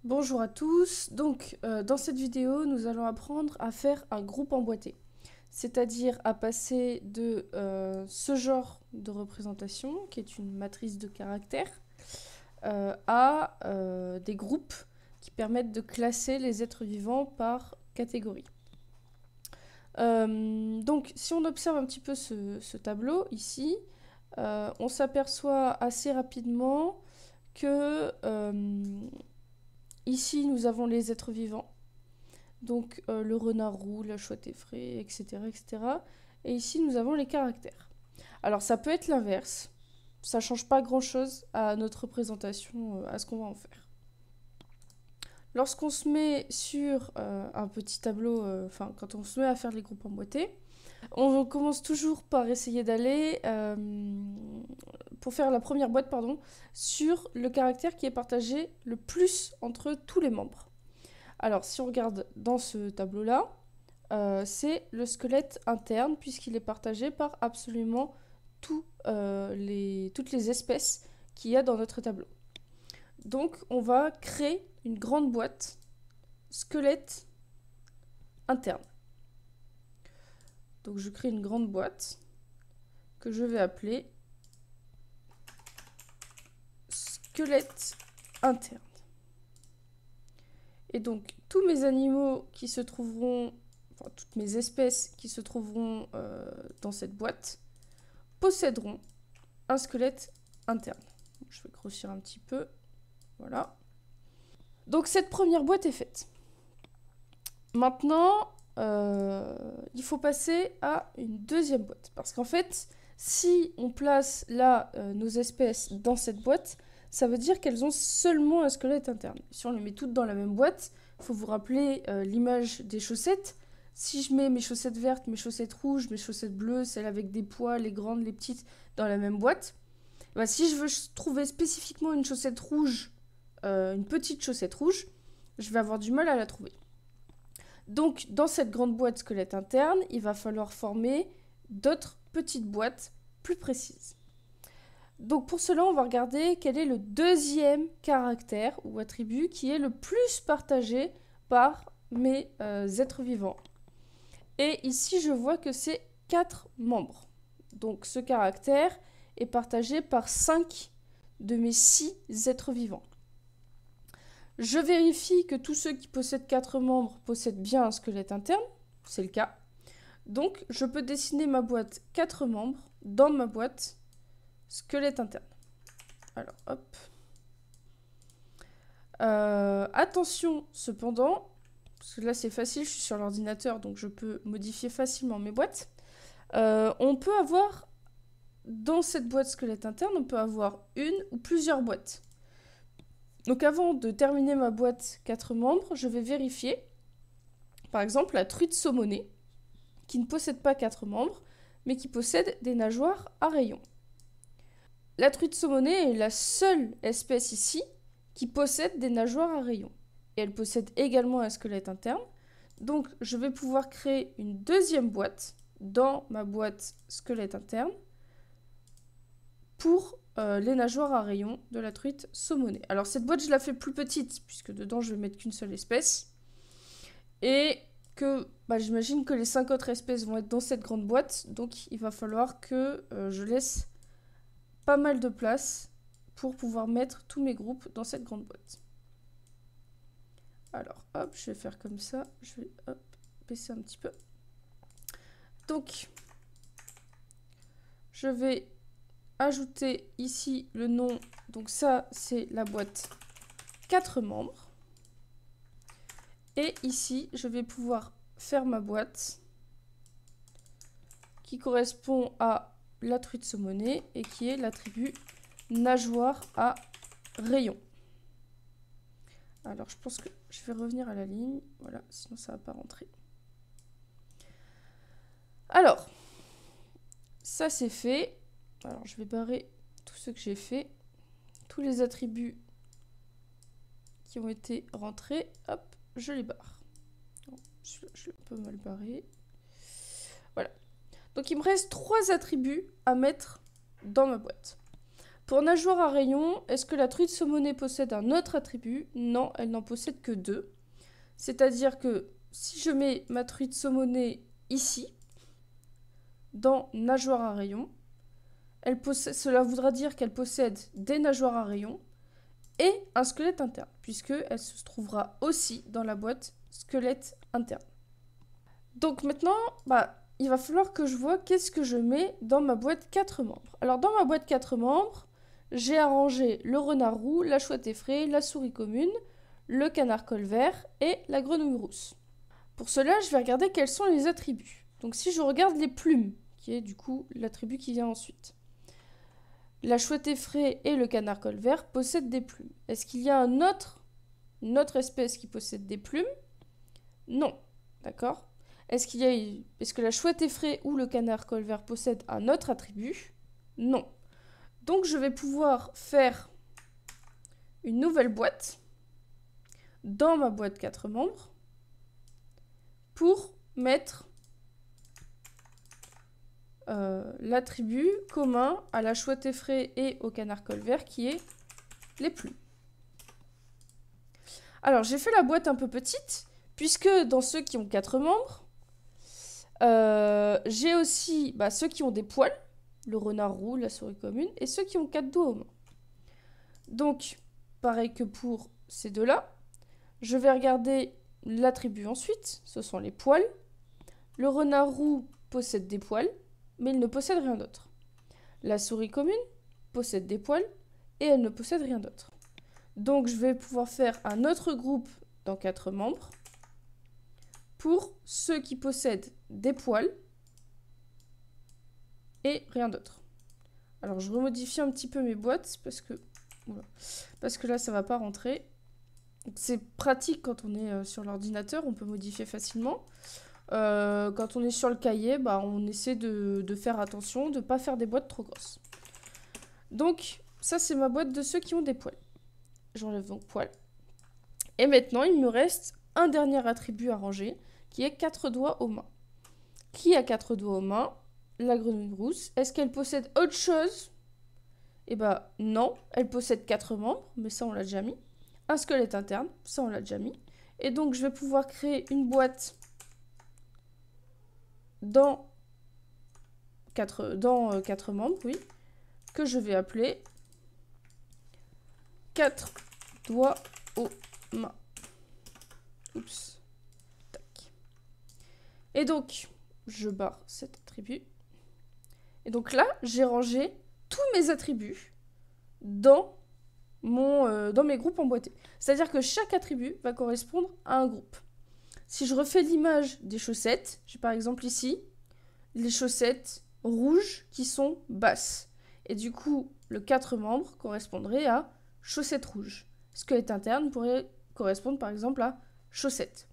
Bonjour à tous, dans cette vidéo nous allons apprendre à faire un groupe emboîté, c'est-à-dire à passer de ce genre de représentation qui est une matrice de caractères à des groupes qui permettent de classer les êtres vivants par catégorie. Donc si on observe un petit peu ce tableau ici, on s'aperçoit assez rapidement que ici, nous avons les êtres vivants. Donc le renard roux, la chouette effrayée, etc., etc. Et ici, nous avons les caractères. Alors ça peut être l'inverse. Ça ne change pas grand-chose à notre représentation, à ce qu'on va en faire. Lorsqu'on se met sur un petit tableau, quand on se met à faire les groupes emboîtés, on commence toujours par essayer d'aller, pour faire la première boîte, sur le caractère qui est partagé le plus entre tous les membres. Alors, si on regarde dans ce tableau-là, c'est le squelette interne, puisqu'il est partagé par absolument toutes les espèces qu'il y a dans notre tableau. Donc, on va créer une grande boîte squelette interne. Donc, je crée une grande boîte que je vais appeler squelette interne. Et donc, tous mes animaux qui se trouveront, toutes mes espèces qui se trouveront dans cette boîte posséderont un squelette interne. Je vais grossir un petit peu. Voilà. Donc, cette première boîte est faite. Maintenant, il faut passer à une deuxième boîte. Parce qu'en fait, si on place là nos espèces dans cette boîte, ça veut dire qu'elles ont seulement un squelette interne. Si on les met toutes dans la même boîte, il faut vous rappeler l'image des chaussettes. Si je mets mes chaussettes vertes, mes chaussettes rouges, mes chaussettes bleues, celles avec des poils, les grandes, les petites, dans la même boîte, bah, si je veux trouver spécifiquement une chaussette rouge, une petite chaussette rouge, je vais avoir du mal à la trouver. Donc, dans cette grande boîte squelette interne, il va falloir former d'autres petites boîtes plus précises. Donc, pour cela, on va regarder quel est le deuxième caractère ou attribut qui est le plus partagé par mes êtres vivants. Et ici, je vois que c'est 4 membres. Donc, ce caractère est partagé par 5 de mes 6 êtres vivants. Je vérifie que tous ceux qui possèdent 4 membres possèdent bien un squelette interne, c'est le cas. Donc, je peux dessiner ma boîte 4 membres dans ma boîte squelette interne. Alors, hop. Attention, cependant, parce que là c'est facile, je suis sur l'ordinateur, donc je peux modifier facilement mes boîtes. On peut avoir, dans cette boîte squelette interne, on peut avoir une ou plusieurs boîtes. Donc avant de terminer ma boîte 4 membres, je vais vérifier, par exemple, la truite saumonée, qui ne possède pas 4 membres, mais qui possède des nageoires à rayons. La truite saumonée est la seule espèce ici qui possède des nageoires à rayons. Et elle possède également un squelette interne. Donc je vais pouvoir créer une deuxième boîte dans ma boîte squelette interne pour les nageoires à rayons de la truite saumonée. Alors cette boîte, je la fais plus petite, puisque dedans, je vais mettre qu'une seule espèce. Et que j'imagine que les 5 autres espèces vont être dans cette grande boîte. Donc il va falloir que je laisse pas mal de place pour pouvoir mettre tous mes groupes dans cette grande boîte. Alors, hop, je vais faire comme ça. Je vais, hop, baisser un petit peu. Donc, je vais ajouter ici le nom. Donc ça, c'est la boîte 4 membres. Et ici, je vais pouvoir faire ma boîte qui correspond à la truite saumonée et qui est l'attribut nageoire à rayons. Alors, je pense que je vais revenir à la ligne. Voilà, sinon ça ne va pas rentrer. Alors, ça c'est fait. Alors, je vais barrer tout ce que j'ai fait. Tous les attributs qui ont été rentrés, hop, je les barre. Je l'ai un peu mal barré. Voilà. Donc, il me reste 3 attributs à mettre dans ma boîte. Pour nageoire à rayons, est-ce que la truite saumonée possède un autre attribut? Non, elle n'en possède que 2. C'est-à-dire que si je mets ma truite saumonée ici, dans nageoire à rayons, cela voudra dire qu'elle possède des nageoires à rayons et un squelette interne, puisqu'elle se trouvera aussi dans la boîte squelette interne. Donc maintenant, il va falloir que je vois qu'est-ce que je mets dans ma boîte 4 membres. Alors dans ma boîte 4 membres, j'ai arrangé le renard roux, la chouette effrayée, la souris commune, le canard colvert et la grenouille rousse. Pour cela, je vais regarder quels sont les attributs. Donc si je regarde les plumes, qui est du coup l'attribut qui vient ensuite. La chouette effrayée et le canard colvert possèdent des plumes. Est-ce qu'il y a une autre espèce qui possède des plumes? Non. D'accord? Est-ce que la chouette effrayée ou le canard colvert possèdent un autre attribut? Non. Donc je vais pouvoir faire une nouvelle boîte dans ma boîte 4 membres pour mettre l'attribut commun à la chouette effrayée et au canard colvert qui est les plumes. Alors j'ai fait la boîte un peu petite puisque dans ceux qui ont 4 membres, j'ai aussi ceux qui ont des poils, le renard roux, la souris commune, et ceux qui ont 4 doigts aux mains. Donc pareil que pour ces deux-là, je vais regarder l'attribut ensuite, ce sont les poils. Le renard roux possède des poils, mais il ne possède rien d'autre. La souris commune possède des poils et elle ne possède rien d'autre. Donc je vais pouvoir faire un autre groupe dans 4 membres pour ceux qui possèdent des poils et rien d'autre. Alors je remodifie un petit peu mes boîtes parce que là ça ne va pas rentrer. C'est pratique quand on est sur l'ordinateur, on peut modifier facilement. Quand on est sur le cahier, on essaie de faire attention, de ne pas faire des boîtes trop grosses. Donc, ça c'est ma boîte de ceux qui ont des poils. J'enlève donc poils. Et maintenant, il me reste un dernier attribut à ranger, qui est 4 doigts aux mains. Qui a 4 doigts aux mains? La grenouille rousse. Est-ce qu'elle possède autre chose? Eh ben non, elle possède 4 membres, mais ça on l'a déjà mis. Un squelette interne, ça on l'a déjà mis. Et donc, je vais pouvoir créer une boîte dans 4 membres, oui, que je vais appeler 4 doigts aux mains. Oups. Tac. Et donc, je barre cet attribut. Et donc là, j'ai rangé tous mes attributs dans mes groupes emboîtés. C'est-à-dire que chaque attribut va correspondre à un groupe. Si je refais l'image des chaussettes, j'ai par exemple ici les chaussettes rouges qui sont basses. Et du coup, le 4 membres correspondrait à chaussettes rouges. Squelette interne pourrait correspondre par exemple à chaussettes.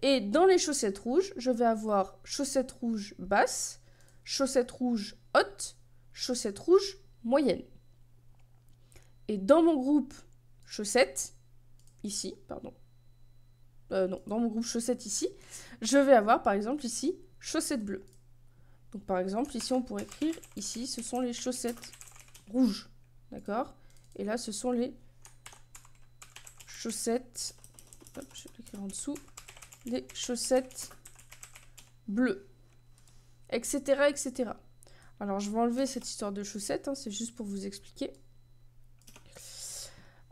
Et dans les chaussettes rouges, je vais avoir chaussettes rouges basses, chaussettes rouges hautes, chaussettes rouges moyennes. Et dans mon groupe chaussettes, ici, pardon, non, dans mon groupe chaussettes ici, je vais avoir par exemple ici chaussettes bleues. Donc par exemple ici on pourrait écrire, ici ce sont les chaussettes rouges, d'accord? Et là ce sont les chaussettes, hop, je vais l'écrire en dessous, les chaussettes bleues, etc. etc. Alors je vais enlever cette histoire de chaussettes, hein, c'est juste pour vous expliquer.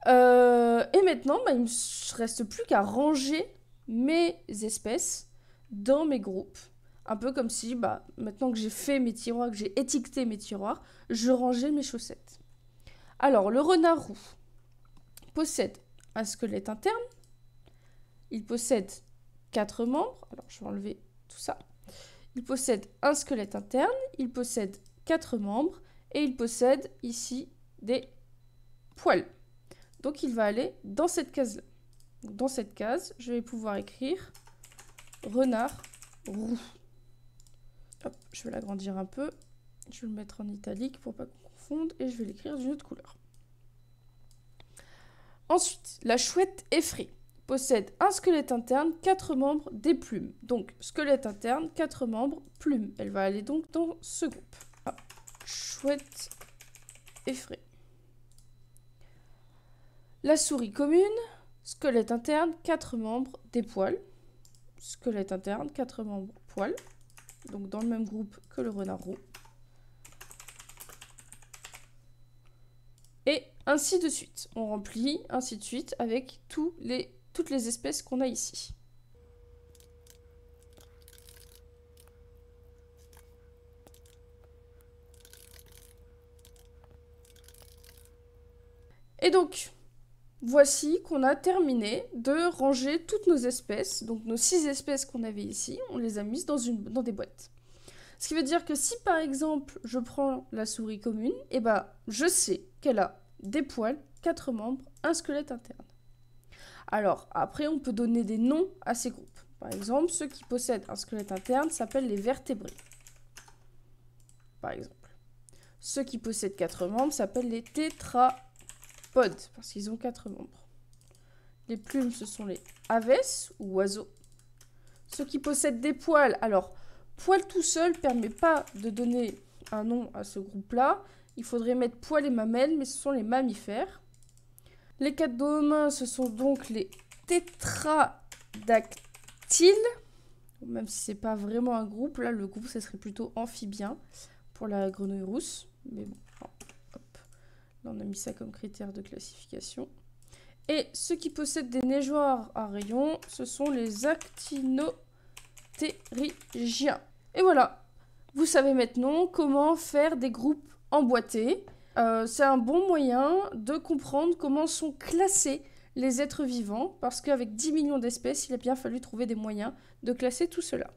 Et maintenant, il ne me reste plus qu'à ranger mes espèces dans mes groupes. Un peu comme si, maintenant que j'ai fait mes tiroirs, que j'ai étiqueté mes tiroirs, je rangeais mes chaussettes. Alors, le renard roux possède un squelette interne. Il possède 4 membres. Alors, je vais enlever tout ça. Il possède un squelette interne. Il possède 4 membres. Et il possède ici des poils. Donc, il va aller dans cette case-là. Dans cette case, je vais pouvoir écrire renard roux. Hop, je vais l'agrandir un peu. Je vais le mettre en italique pour pas qu'on confonde. Et je vais l'écrire d'une autre couleur. Ensuite, la chouette effrayée possède un squelette interne, 4 membres, des plumes. Donc, squelette interne, 4 membres, plumes. Elle va aller donc dans ce groupe. Ah, chouette effrayée. La souris commune, squelette interne, 4 membres, des poils. Squelette interne, 4 membres, poils. Donc dans le même groupe que le renard roux. Et ainsi de suite. On remplit ainsi de suite avec toutes les espèces qu'on a ici. Et donc, voici qu'on a terminé de ranger toutes nos espèces. Donc nos 6 espèces qu'on avait ici, on les a mises dans des boîtes. Ce qui veut dire que si par exemple je prends la souris commune, eh ben, je sais qu'elle a des poils, 4 membres, un squelette interne. Alors après on peut donner des noms à ces groupes. Par exemple, ceux qui possèdent un squelette interne s'appellent les vertébrés. Par exemple. Ceux qui possèdent 4 membres s'appellent les tétrapodes, parce qu'ils ont 4 membres. Les plumes, ce sont les aves ou oiseaux. Ceux qui possèdent des poils, alors poil tout seul ne permet pas de donner un nom à ce groupe-là. Il faudrait mettre poils et mamelles, mais ce sont les mammifères. Les 4 dos aux mains, ce sont donc les tétradactyles. Même si ce n'est pas vraiment un groupe, là le groupe, ça serait plutôt amphibien pour la grenouille rousse. Mais bon, hop. Là on a mis ça comme critère de classification. Et ceux qui possèdent des nageoires à rayons, ce sont les actinoptérygiens. Et voilà, vous savez maintenant comment faire des groupes emboîtés. C'est un bon moyen de comprendre comment sont classés les êtres vivants, parce qu'avec 10 millions d'espèces, il a bien fallu trouver des moyens de classer tout cela.